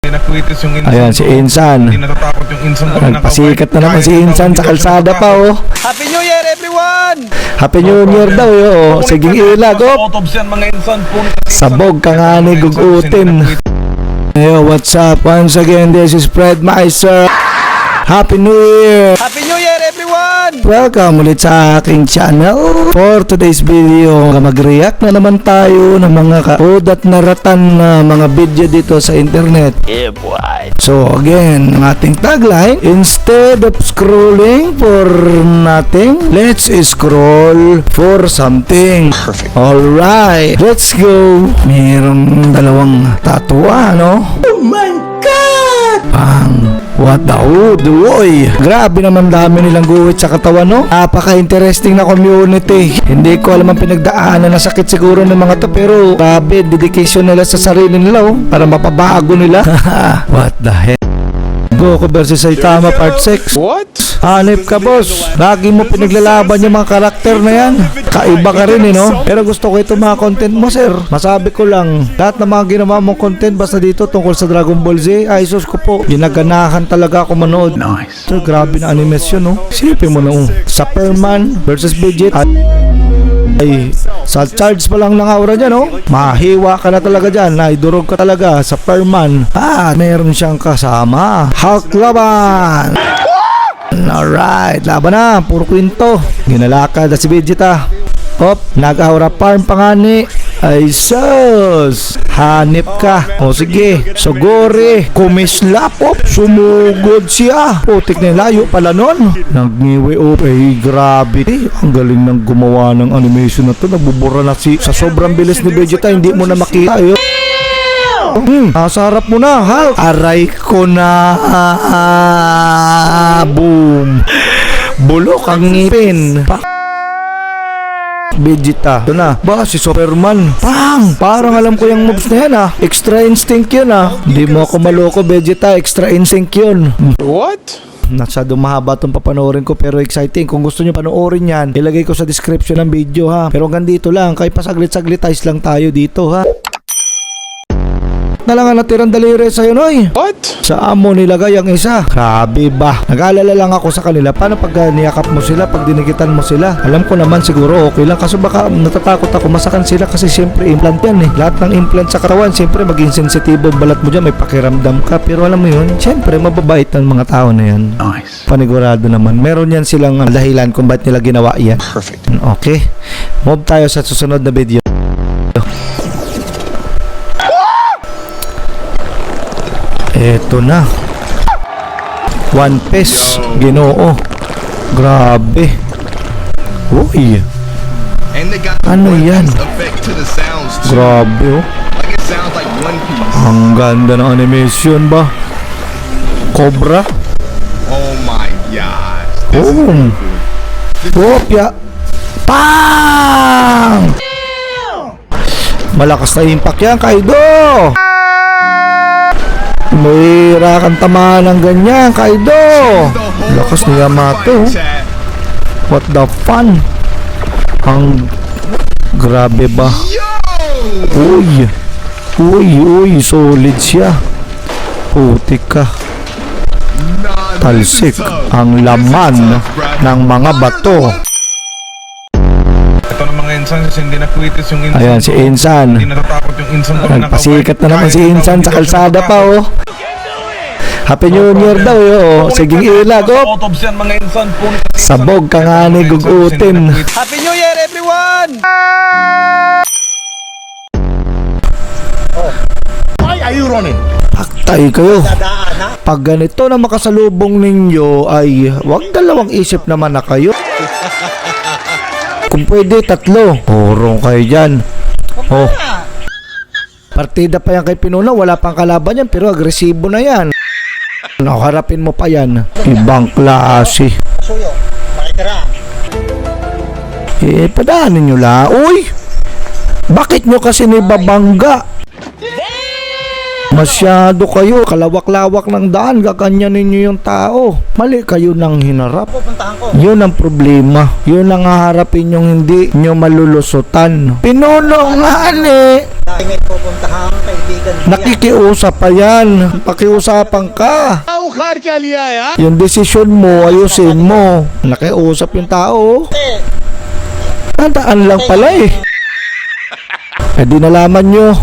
Ayan, si Insan. Nagpasikat na naman si Insan sa kalsada pa, oh. Happy New Year, everyone! Happy New Year daw, oh. Sige, ilag, oh. Sabog ka nga ni gugutin. Yo, what's up? Once again, this is Fred Meiser. Happy New Year! Happy New Year, everyone! Welcome ulit sa aking channel. For today's video, mag-react na naman tayo ng mga kaudat na ratan na mga video dito sa internet. Yeah, boy! So again, ang ating tagline, instead of scrolling for nothing, let's scroll for something. Perfect. Alright, let's go. Mayroong dalawang tatuwa, no? Oh my God! What the hood, oy. Grabe naman dami nilang guhit sa katawan, no? Napaka-interesting na community. Hindi ko alam ang pinagdaanan na sakit siguro ng mga to, pero grabe, dedication nila sa sarili nila, oh, para mapabago nila. What the heck? Goku versus Saitama Part 6. What? Hanip ka, boss. Lagi mo pinaglalaban yung mga karakter na yan. Kaiba ka rin, eh, no? Pero gusto ko ito mga content mo, sir. Masabi ko lang, lahat ng mga ginawa mong content basta dito tungkol sa Dragon Ball Z, ay sus ko po, ginaganahan talaga ako manood. Nice. So, grabe na animation, no? Silipin mo na, oh. Superman versus Vegeta. Ay, sa charge pa lang ng aura dyan, no? Mahiwa ka na talaga dyan. Naidurog ka talaga sa Superman. Meron siyang kasama, Hulk laban. Alright, laban na. Puro kwento. Ginalakad na si Vegeta. Hop, nag-aura farm pa nga ni. Ay sus, hanip ka. O sige, suguri, kumislap, sumugod siya. Putik na layo pala nun. Nagniwi, ay grabe. Ang galing ng gumawa ng animation na to. Nagbubura na sa sobrang bilis ni Vegeta, hindi mo na makita. Nasa harap mo na, Hulk. Aray ko na. Boom. Bulok ang ngipin. Vegeta. Ito na. Ba, si Superman. Parang alam ko yung moves na yan, ah. Extra instinct yun, ah. Hindi mo ako maloko, Vegeta. Extra instinct yun. What? Masyadong mahaba itong papanoorin ko, pero exciting. Kung gusto nyo panoorin yan, ilagay ko sa description ng video, ha. Pero hanggang dito lang. Kahit pasaglit-saglitize lang tayo dito, ha. Na lang ang natirang daliri sa'yo, Noy. What? Saan mo nilagay ang isa? Grabe ba? Nag-aalala lang ako sa kanila. Paano pag niyakap mo sila, pag dinikitan mo sila? Alam ko naman siguro okay lang. Kaso baka natatakot ako masakan sila kasi siyempre implant yan, eh. Lahat ng implant sa katawan, siyempre maging sensitibo balat mo dyan, may pakiramdam ka. Pero alam mo yun, siyempre mababait ng mga tao na yan. Nice. Panigurado naman. Meron yan silang dahilan kung ba't nila ginawa yan. Perfect. Okay. Move tayo sa susunod na video. Eto na. One Piece. Ginoo. Grabe. Uy. Ano yan? Grabe, oh. Ang ganda ng animation ba? Cobra? Oh my god. Boom. Kopya. Pang! Malakas na impact yan, Kaido. Mayra kang tamaan ng ganyan, Kaido. Lakas ni Yamato. What the fun? Ang grabe ba? Uy, solid siya. Putik ka. Talsik ang laman ng mga bato. Ito ng mga insan kasi hindi nakwitis yung insan. Ayan, si Insan. Hindi natatakot yung insan ko. Nagpasikat na naman si Insan sa kalsada pa, oh. Happy New Year daw, oh. Sige, ilag, oh. Autopsy yan mga insan. Sabog ka nga ni gugutin. Happy New Year, everyone! Why are you running? Paktay kayo. Pag ganito na makasalubong ninyo ay wag dalawang isip naman na kayo. Kung pwede, 3. Orong kayo dyan. Oh. Partida pa yan kay Pinuna. Wala pang kalaban yan, pero agresibo na yan. Nakaharapin mo pa yan. Ibang klase. Padaanin nyo lang. Uy! Bakit nyo kasi nibabangga? Masyado kayo, kalawak-lawak ng daan, gaganyanin nyo yung tao. Mali kayo nang hinarap. Yun ang problema. Yun ang haharapin yung hindi nyo malulusutan. Pinuno nga May pupuntahan kaibigan niya. nakikiusap pa yan. Pakiusapan ka. Yung desisyon mo, ayusin mo. Nakiusap yung tao. Tandaan lang pala eh. Eh di nalaman nyo.